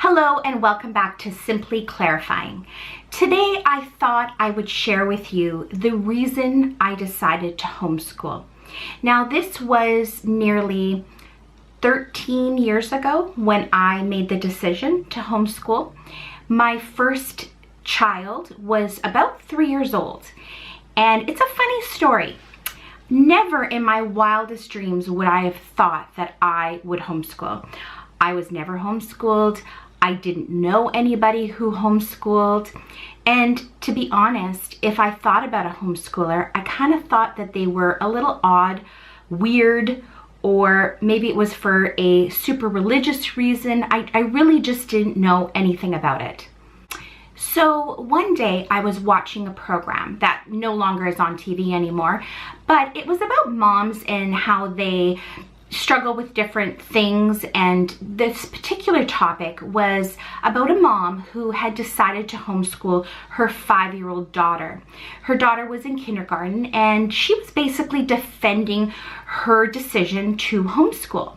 Hello and welcome back to Simply Clarifying. Today I thought I would share with you the reason I decided to homeschool. Now this was nearly 13 years ago when I made the decision to homeschool. My first child was about 3 years old, and it's a funny story. Never in my wildest dreams would I have thought that I would homeschool. I was never homeschooled. I didn't know anybody who homeschooled. And to be honest, if I thought about a homeschooler, I kind of thought that they were a little odd, weird, or maybe it was for a super religious reason. I really just didn't know anything about it. So one day I was watching a program that no longer is on TV anymore, but it was about moms and how they struggle with different things, and this particular topic was about a mom who had decided to homeschool her 5-year-old daughter. Her daughter was in kindergarten and she was basically defending her decision to homeschool.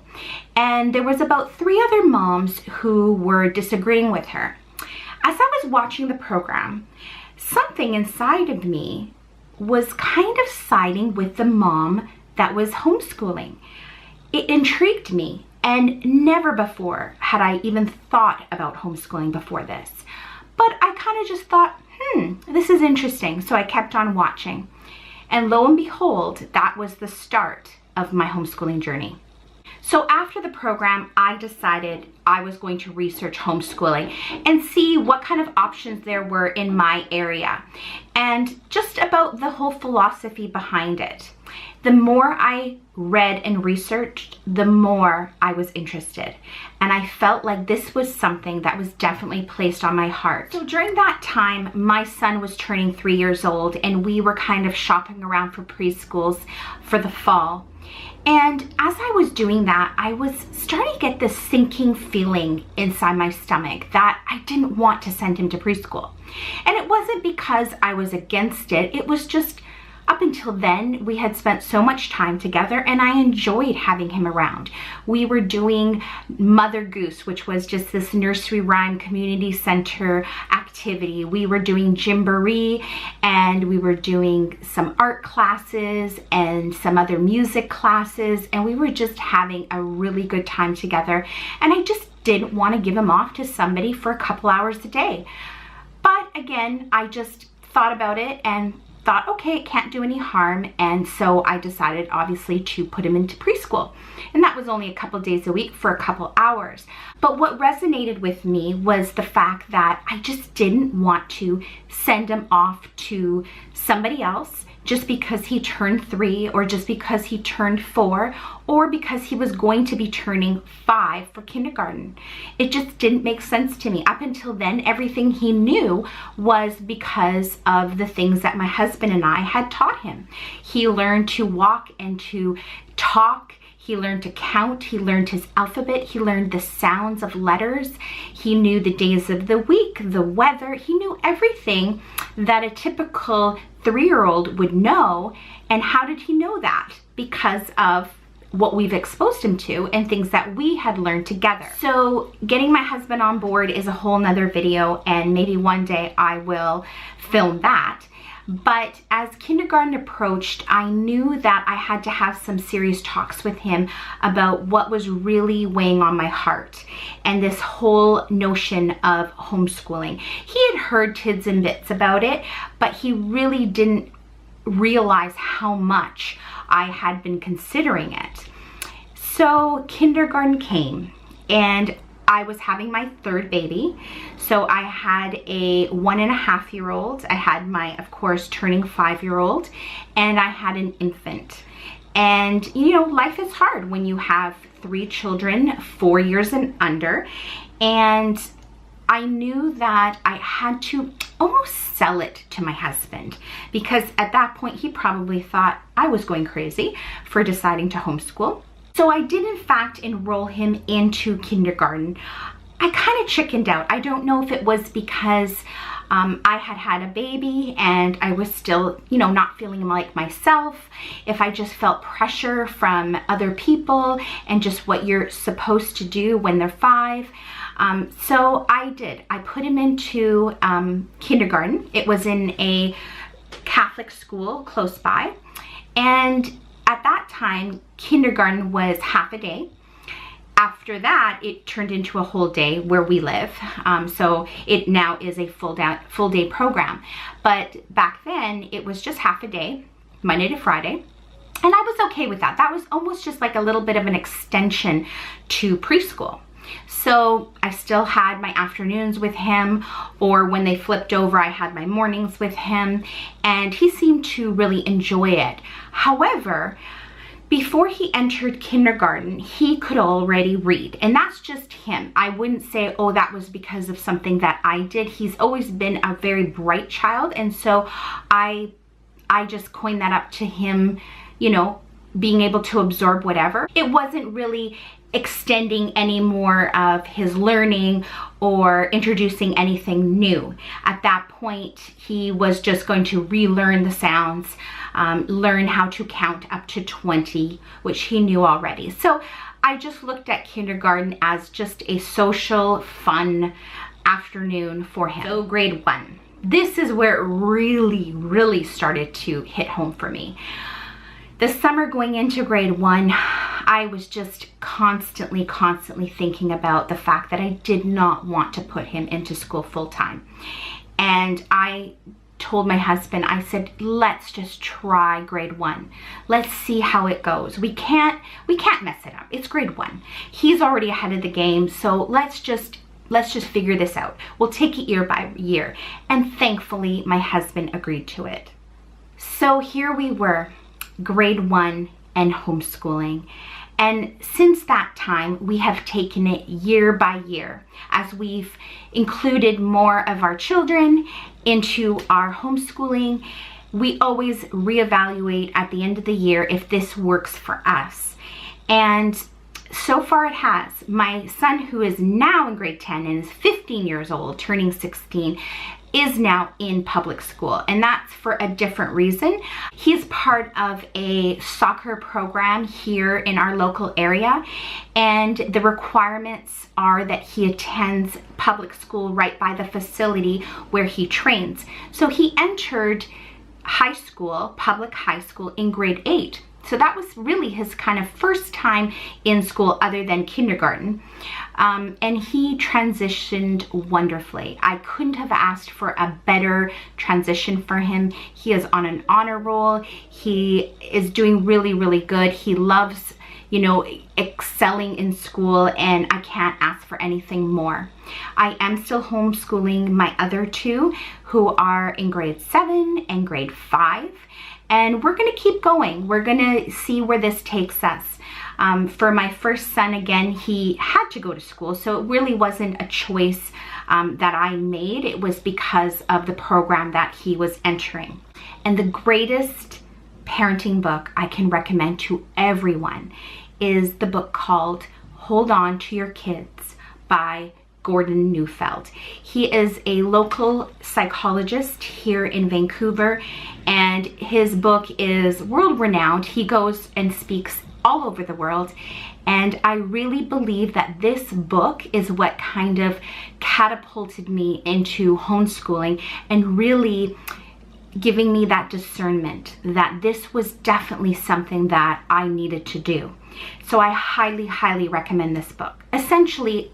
And there was about 3 other moms who were disagreeing with her. As I was watching the program, something inside of me was kind of siding with the mom that was homeschooling. It intrigued me, and never before had I even thought about homeschooling before this. But I kind of just thought, this is interesting, so I kept on watching. And lo and behold, that was the start of my homeschooling journey. So after the program, I decided I was going to research homeschooling and see what kind of options there were in my area and just about the whole philosophy behind it. The more I read and researched, the more I was interested. And I felt like this was something that was definitely placed on my heart. So during that time, my son was turning 3 years old, and we were kind of shopping around for preschools for the fall. And as I was doing that, I was starting to get this sinking feeling inside my stomach that I didn't want to send him to preschool. And it wasn't because I was against it. It was just up until then, we had spent so much time together and I enjoyed having him around. We were doing Mother Goose, which was just this nursery rhyme community center activity. We were doing Gymboree, and we were doing some art classes and some other music classes, and we were just having a really good time together. And I just didn't want to give him off to somebody for a couple hours a day. But again, I just thought about it and thought, okay, it can't do any harm, and so I decided obviously to put him into preschool. And that was only a couple days a week for a couple hours. But what resonated with me was the fact that I just didn't want to send him off to somebody else just because he turned 3 or just because he turned 4 or because he was going to be turning 5 for kindergarten. It just didn't make sense to me. Up until then, everything he knew was because of the things that my husband and I had taught him. He learned to walk and to talk. He learned to count, he learned his alphabet, he learned the sounds of letters, he knew the days of the week, the weather, he knew everything that a typical 3-year-old would know. And how did he know that? Because of what we've exposed him to and things that we had learned together. So getting my husband on board is a whole nother video, and maybe one day I will film that. But as kindergarten approached, I knew that I had to have some serious talks with him about what was really weighing on my heart and this whole notion of homeschooling. He had heard tids and bits about it, but he really didn't realize how much I had been considering it. So kindergarten came, and I was having my 3rd baby. So I had a 1.5-year-old. I had my, of course, turning 5-year-old, and I had an infant. And you know, life is hard when you have 3 children, 4 years and under. And I knew that I had to almost sell it to my husband, because at that point he probably thought I was going crazy for deciding to homeschool. So I did in fact enroll him into kindergarten. I kind of chickened out. I don't know if it was because I had had a baby and I was still, you know, not feeling like myself, if I just felt pressure from other people and just what you're supposed to do when they're 5. So I did. I put him into kindergarten. It was in a Catholic school close by. And at that time, kindergarten was half a day. After that, it turned into a whole day where we live. So it now is a full day program. But back then, it was just half a day, Monday to Friday. And I was okay with that. That was almost just like a little bit of an extension to preschool. So I still had my afternoons with him, or when they flipped over, I had my mornings with him, and he seemed to really enjoy it. However, before he entered kindergarten, he could already read, and that's just him. I wouldn't say, oh, that was because of something that I did. He's always been a very bright child, and so I just coined that up to him, you know, being able to absorb whatever. It wasn't really extending any more of his learning or introducing anything new. At that point, he was just going to relearn the sounds, learn how to count up to 20, which he knew already. So I just looked at kindergarten as just a social, fun afternoon for him. So grade 1. This is where it really started to hit home for me. The summer going into grade 1, I was just constantly thinking about the fact that I did not want to put him into school full time. And I told my husband, I said, let's just try grade 1. Let's see how it goes. We can't mess it up. It's grade 1. He's already ahead of the game, so let's just figure this out. We'll take it year by year. And thankfully, my husband agreed to it. So here we were, grade 1 and homeschooling. And since that time, we have taken it year by year as we've included more of our children into our homeschooling. We always reevaluate at the end of the year if this works for us. And so far it has. My son, who is now in grade 10 and is 15 years old, turning 16, is now in public school, and that's for a different reason. He's part of a soccer program here in our local area, and the requirements are that he attends public school right by the facility where he trains. So he entered high school, public high school, in grade 8. So that was really his kind of first time in school other than kindergarten. And he transitioned wonderfully. I couldn't have asked for a better transition for him. He is on an honor roll. He is doing really good. He loves, you know, excelling in school, and I can't ask for anything more. I am still homeschooling my other two, who are in grade 7 and grade 5. And we're gonna keep going. We're gonna see where this takes us. For my first son, again, he had to go to school, so it really wasn't a choice that I made. It was because of the program that he was entering. And the greatest parenting book I can recommend to everyone is the book called Hold On to Your Kids by Gordon Neufeld. He is a local psychologist here in Vancouver, and his book is world-renowned. He goes and speaks all over the world, and I really believe that this book is what kind of catapulted me into homeschooling and really giving me that discernment that this was definitely something that I needed to do. So I highly recommend this book. Essentially,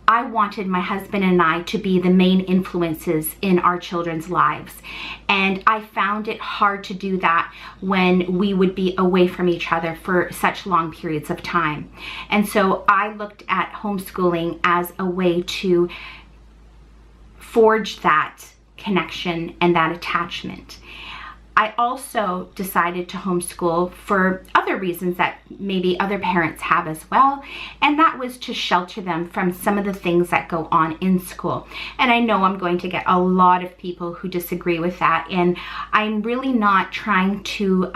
I wanted my husband and I to be the main influences in our children's lives. And I found it hard to do that when we would be away from each other for such long periods of time. And so I looked at homeschooling as a way to forge that connection and that attachment. I also decided to homeschool for other reasons that maybe other parents have as well, and that was to shelter them from some of the things that go on in school. And I know I'm going to get a lot of people who disagree with that, and I'm really not trying to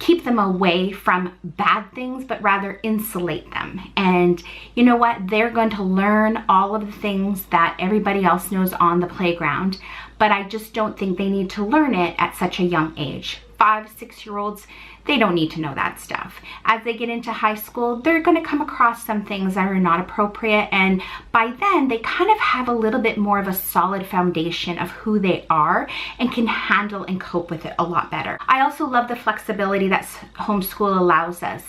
keep them away from bad things, but rather insulate them. And you know what? They're going to learn all of the things that everybody else knows on the playground, but I just don't think they need to learn it at such a young age. 5, 6-year-olds, they don't need to know that stuff. As they get into high school, they're going to come across some things that are not appropriate, and by then they kind of have a little bit more of a solid foundation of who they are and can handle and cope with it a lot better. I also love the flexibility that homeschool allows us.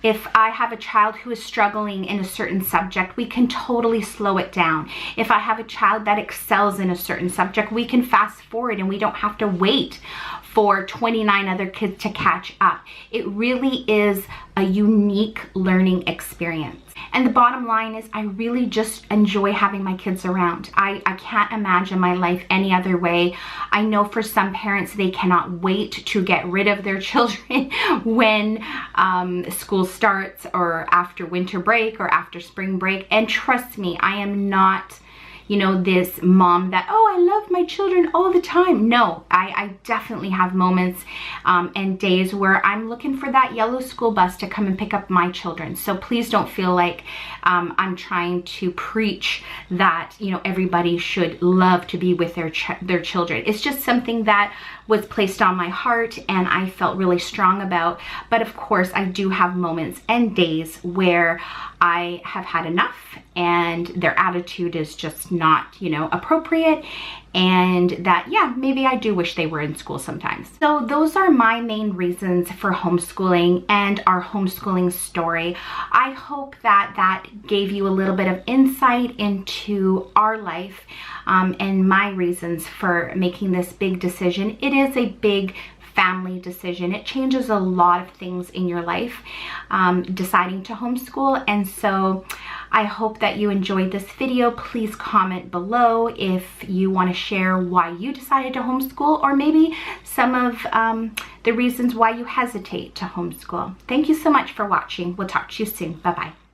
If I have a child who is struggling in a certain subject, we can totally slow it down. If I have a child that excels in a certain subject, we can fast forward and we don't have to wait for 29 other kids to catch up. It really is a unique learning experience. And the bottom line is I really just enjoy having my kids around. I can't imagine my life any other way. I know for some parents, they cannot wait to get rid of their children when school starts, or after winter break, or after spring break. And trust me, I am not, you know, this mom that, oh, I love my children all the time. No, I definitely have moments and days where I'm looking for that yellow school bus to come and pick up my children. So please don't feel like I'm trying to preach that, you know, everybody should love to be with their children. It's just something that was placed on my heart and I felt really strong about. But of course, I do have moments and days where I have had enough and their attitude is just not, you know, appropriate, and that, yeah, maybe I do wish they were in school sometimes. So those are my main reasons for homeschooling and our homeschooling story. I hope that that gave you a little bit of insight into our life and my reasons for making this big decision. It is a big family decision. It changes a lot of things in your life, deciding to homeschool. And so I hope that you enjoyed this video. Please comment below if you want to share why you decided to homeschool, or maybe some of the reasons why you hesitate to homeschool. Thank you so much for watching. We'll talk to you soon. Bye-bye.